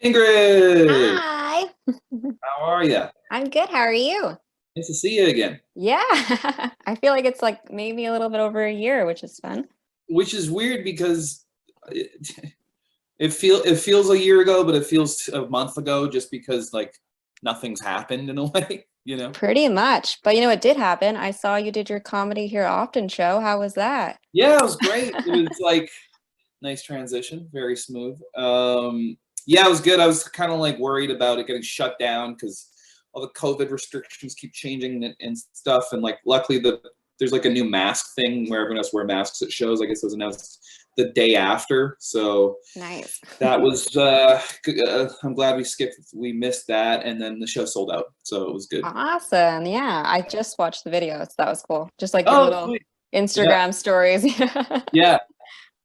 Ingrid, Hi. how are you? I'm good. How are you? Nice to see you again. Yeah. I feel like it's like maybe a little bit over a year, which is fun. Which is weird because it, it feels a year ago, but it feels a month ago, just because like nothing's happened in a way, you know? Pretty much. But you know what did happen? I saw you did your comedy here often show. How was that? Yeah, it was great. It was like nice transition, very smooth. Yeah, it was good. I was kind of like worried about it getting shut down because all the COVID restrictions keep changing and stuff. And like, luckily, there's like a new mask thing where everyone has to wear masks at shows. I guess it was announced the day after, so Nice. that was. I'm glad we missed that, and then the show sold out, so it was good. Awesome. Yeah. I just watched the video, so that was cool. Just like your Oh, little sweet. Yeah, Instagram stories. yeah,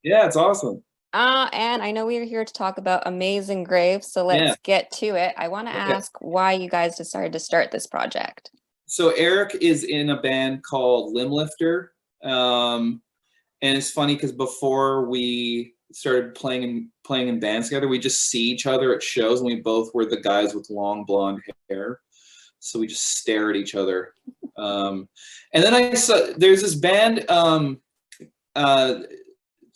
yeah. It's awesome. And I know we are here to talk about Amazing Graves, so Yeah. let's get to it. I want to Okay. ask why you guys decided to start this project. So Eric is in a band called Limblifter, and it's funny because before we started playing in bands together, we just see each other at shows, and we both were the guys with long blonde hair, so we just stare at each other. And then I saw there's this band. Uh,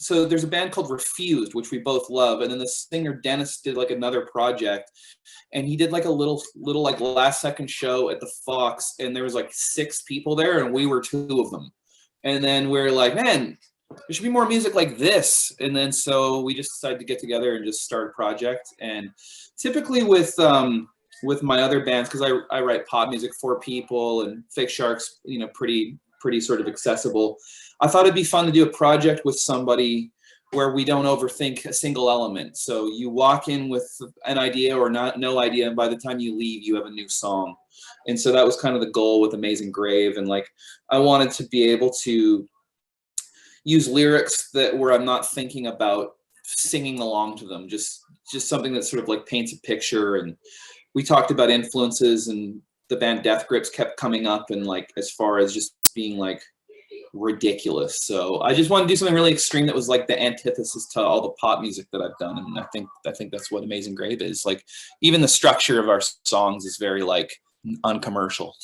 so there's a band called Refused, which we both love, and then the singer Dennis did like another project, and he did like a little like last second show at the Fox, and there was like 6 people there, and we were 2 of them. And then we're like, man, there should be more music like this. And then so we just decided to get together and just start a project. And typically with my other bands, because I write pop music for people, and Fake Sharks, pretty sort of accessible. I thought it'd be fun to do a project with somebody where we don't overthink a single element. So you walk in with an idea or no idea, and by the time you leave, you have a new song. And so that was kind of the goal with Amazing Grave. And like, I wanted to be able to use lyrics that where I'm not thinking about singing along to them, just something that sort of like paints a picture. And we talked about influences, and the band Death Grips kept coming up, and like as far as just being like ridiculous. So I just wanted to do something really extreme that was like the antithesis to all the pop music that I've done. And I think that's what Amazing Grave is. Like, even the structure of our songs is very like uncommercial.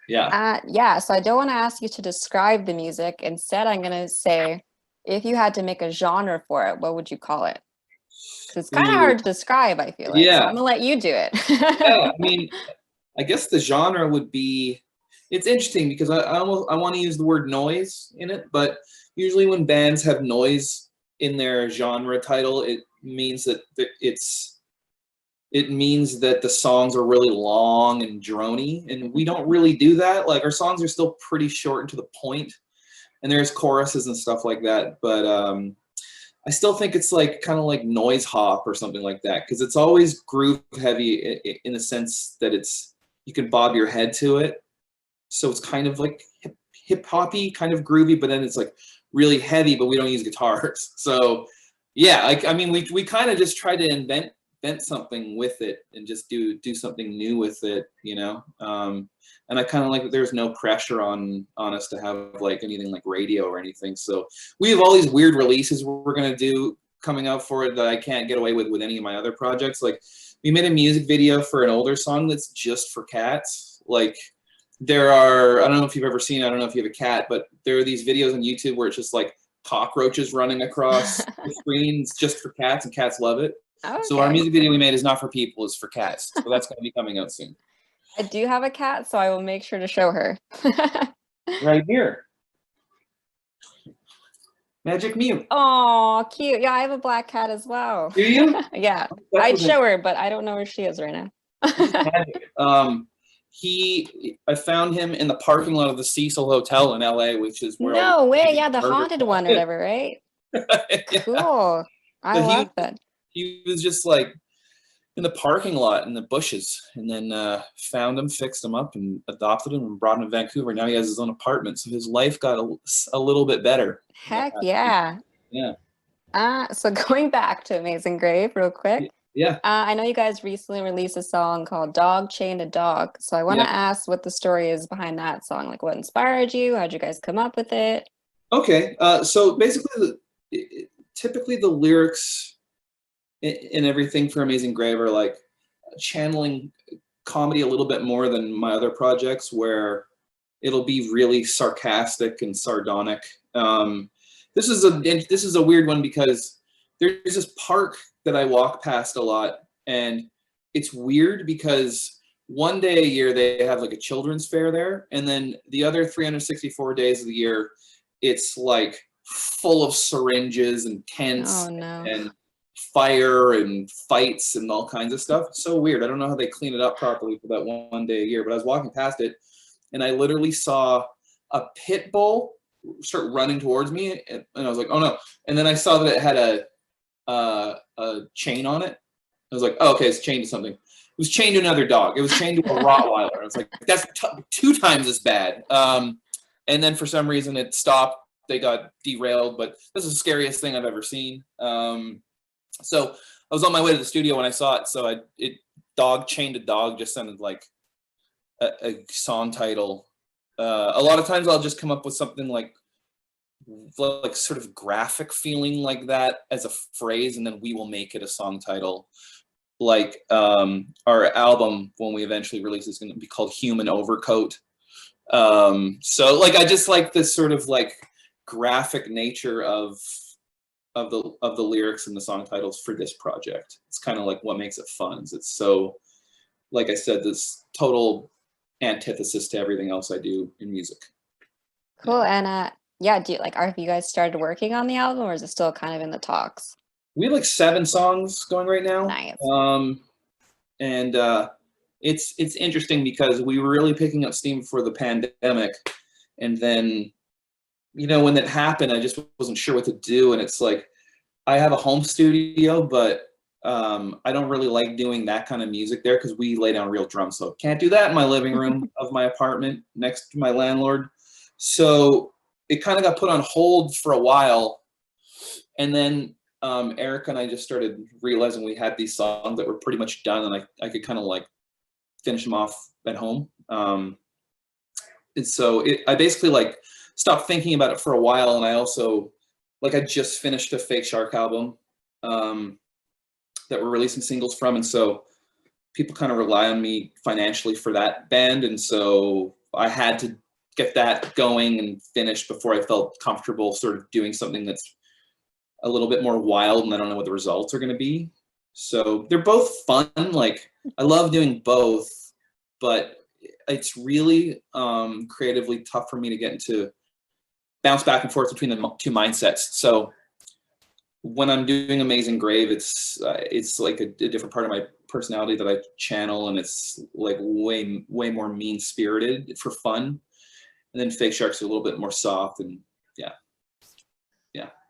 Yeah. Yeah, so I don't want to ask you to describe the music. Instead, I'm going to say, if you had to make a genre for it, what would you call it? Because it's kind of Ooh, hard to describe, I feel like. So I'm yeah. going to let you do Yeah. it. I mean, I guess the genre would be, it's interesting because I want to use the word noise in it, but usually when bands have noise in their genre title, it means that the songs are really long and drony, and we don't really do that. Like, our songs are still pretty short and to the point, and there's choruses and stuff like that, but I still think it's like kind of like noise hop or something like that, because it's always groove heavy in the sense that you can bob your head to it. So it's kind of like hip hoppy, kind of groovy, but then it's like really heavy, but we don't use guitars. So yeah, like, I mean, we kind of just try to invent something with it, and just do something new with it, you know. And I kind of like that there's no pressure on us to have like anything like radio or anything. So we have all these weird releases we're gonna do coming out for it that I can't get away with any of my other projects. Like, we made a music video for an older song that's just for cats. Like, I don't know if you've ever seen, I don't know if you have a cat, but there are these videos on YouTube where it's just like cockroaches running across the screens just for cats, and cats love it. So our Okay. music video we made is not for people, it's for cats. So that's going to be coming out soon. I do have a cat, so I will make sure to show her. Right here. Magic Mew. Oh, cute. Yeah, I have a black cat as well. Do you? Yeah, That's I'd what show her, but I don't know where she is right now. he's magic. I found him in the parking lot of the Cecil Hotel in LA, which is where all No way. the Yeah, the murder haunted one or whatever, right? yeah. Cool. I So love that. he was just like in the parking lot in the bushes, and then found him, fixed him up, and adopted him and brought him to Vancouver. Now he has his own apartment, so his life got a little bit better. Heck yeah. Yeah. So going back to Amazing Grave real quick. Yeah. I know you guys recently released a song called Dog Chained a Dog. So I want Yeah. to ask what the story is behind that song. Like, what inspired you? How'd you guys come up with it? Okay. So basically, typically the lyrics and everything for Amazing Grave are like channeling comedy a little bit more than my other projects, where it'll be really sarcastic and sardonic. This is a weird one because there's this park that I walk past a lot, and it's weird because one day a year they have like a children's fair there, and then the other 364 days of the year, it's like full of syringes and tents Oh no. and fire and fights and all kinds of stuff. It's so weird. I don't know how they clean it up properly for that one day a year, but I was walking past it and I literally saw a pit bull start running towards me, and I was like, oh no. And then I saw that it had a chain on it. I was like, oh, okay, it's chained to something. It was chained to another dog. It was chained to a Rottweiler. I was like, that's 2 times as bad. And then for some reason it stopped. They got derailed, but this is the scariest thing I've ever seen. So I was on my way to the studio when I saw it. So dog chained to dog just sounded like a song title. A lot of times I'll just come up with something like sort of graphic feeling like that as a phrase, and then we will make it a song title. Like our album, when we eventually release, is going to be called Human Overcoat. So like I just like this sort of like graphic nature of the lyrics and the song titles for this project. It's kind of like what makes it fun. It's so, like I said, this total antithesis to everything else I do in music. Cool. And yeah, have you guys started working on the album, or is it still kind of in the talks? We have like 7 songs going right now. Nice. And it's interesting because we were really picking up steam for the pandemic, and then when that happened, I just wasn't sure what to do. And it's like, I have a home studio, but I don't really like doing that kind of music there because we lay down real drums. So can't do that in my living room of my apartment next to my landlord. So it kind of got put on hold for a while. And then Eric and I just started realizing we had these songs that were pretty much done, and I could kind of like finish them off at home. And so I basically like stopped thinking about it for a while. And I also, like, I just finished a Fake Shark album that we're releasing singles from. And so people kind of rely on me financially for that band. And so I had to get that going and finished before I felt comfortable sort of doing something that's a little bit more wild, and I don't know what the results are going to be. So they're both fun. Like, I love doing both, but it's really creatively tough for me to get into bounce back and forth between the 2 mindsets. So when I'm doing Amazing Grave, it's like a different part of my personality that I channel, and it's like way more mean spirited for fun. And then Fake Shark's a little bit more soft, and yeah.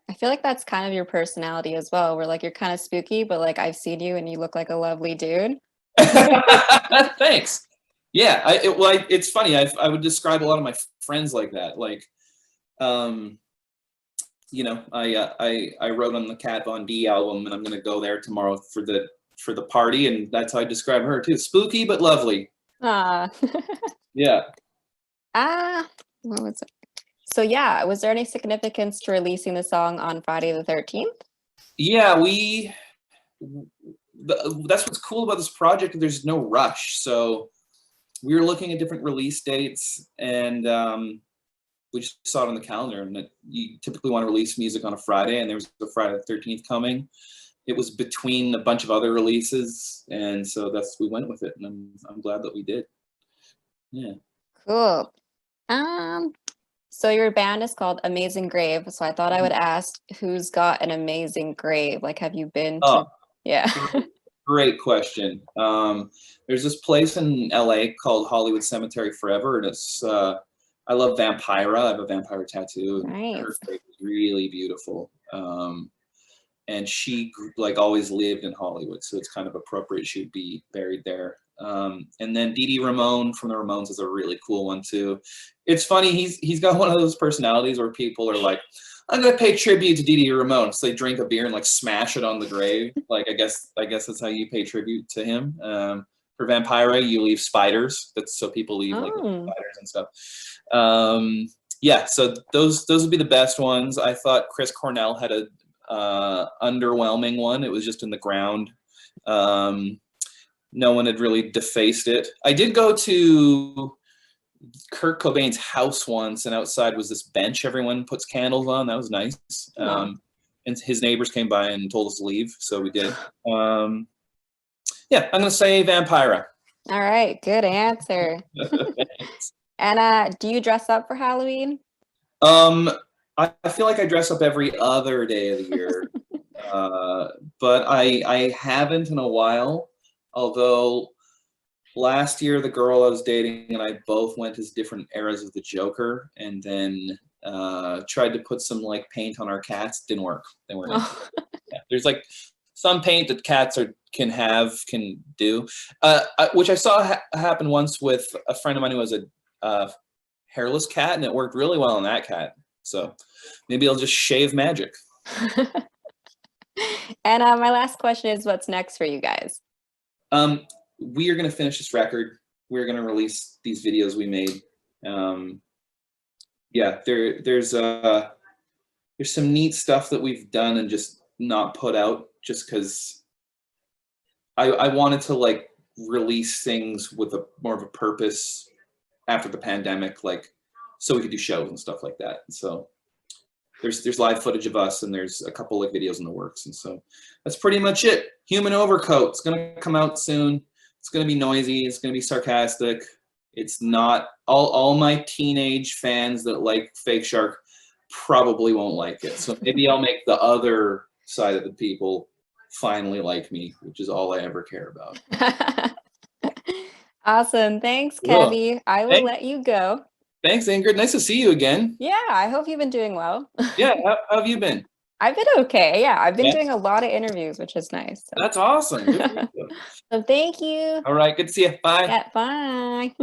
I feel like that's kind of your personality as well, where like you're kind of spooky, but like I've seen you and you look like a lovely dude. Thanks. Yeah, it's funny. I would describe a lot of my friends like that. Like, I wrote on the Kat Von D album, and I'm gonna go there tomorrow for the party, and that's how I describe her too. Spooky but lovely. Ah. Yeah. What was it? So yeah, was there any significance to releasing the song on Friday the 13th? Yeah, that's what's cool about this project. There's no rush. So we were looking at different release dates, and we just saw it on the calendar, and that you typically want to release music on a Friday, and there was a Friday the 13th coming. It was between a bunch of other releases, and so we went with it, and I'm glad that we did. Yeah. Cool. So your band is called Amazing Grave. So I thought I would ask, who's got an amazing grave? Like, have you been to? Yeah. Great question. There's this place in LA called Hollywood Cemetery Forever, and it's I love Vampira. I have a vampire tattoo. Nice. Her grave is really beautiful. And she like always lived in Hollywood, so it's kind of appropriate she would be buried there. And then Dede Ramon from the Ramones is a really cool one too. It's funny, he's got one of those personalities where people are like, I'm gonna pay tribute to Dede Ramon. So they drink a beer and like smash it on the grave. Like I guess that's how you pay tribute to him. For Vampira, you leave spiders. That's so people leave like spiders and stuff. Yeah, so those would be the best ones. I thought Chris Cornell had underwhelming one. It was just in the ground. No one had really defaced it. I did go to Kurt Cobain's house once, and outside was this bench everyone puts candles on. That was nice. And his neighbors came by and told us to leave, so we did. Yeah, I'm gonna say Vampira. All right, good answer. And do you dress up for Halloween? I feel like I dress up every other day of the year, but I haven't in a while. Although last year the girl I was dating and I both went as different eras of the Joker, and then tried to put some like paint on our cats. Didn't work. They weren't. Yeah, there's like some paint that cats can do, which I saw happen once with a friend of mine who has a hairless cat, and it worked really well on that cat. So maybe I'll just shave magic. And my last question is, what's next for you guys? We are going to finish this record. We're going to release these videos we made. Yeah, there's some neat stuff that we've done and just not put out, just because I wanted to like release things with more of a purpose after the pandemic, like so we could do shows and stuff like that. And so there's live footage of us, and there's a couple like videos in the works, and so that's pretty much it. Human Overcoat. It's gonna come out soon. It's gonna be noisy. It's gonna be sarcastic. It's not all my teenage fans that like Fake Shark probably won't like it. So maybe I'll make the other side of the people finally like me, which is all I ever care about. Awesome. Thanks, Kevvy. I will let you go. Thanks, Ingrid. Nice to see you again. Yeah, I hope you've been doing well. Yeah, how have you been? I've been okay. Yeah, I've been doing a lot of interviews, which is nice. So. That's awesome. Good for you. So thank you. All right, good to see you. Bye. Yeah, bye.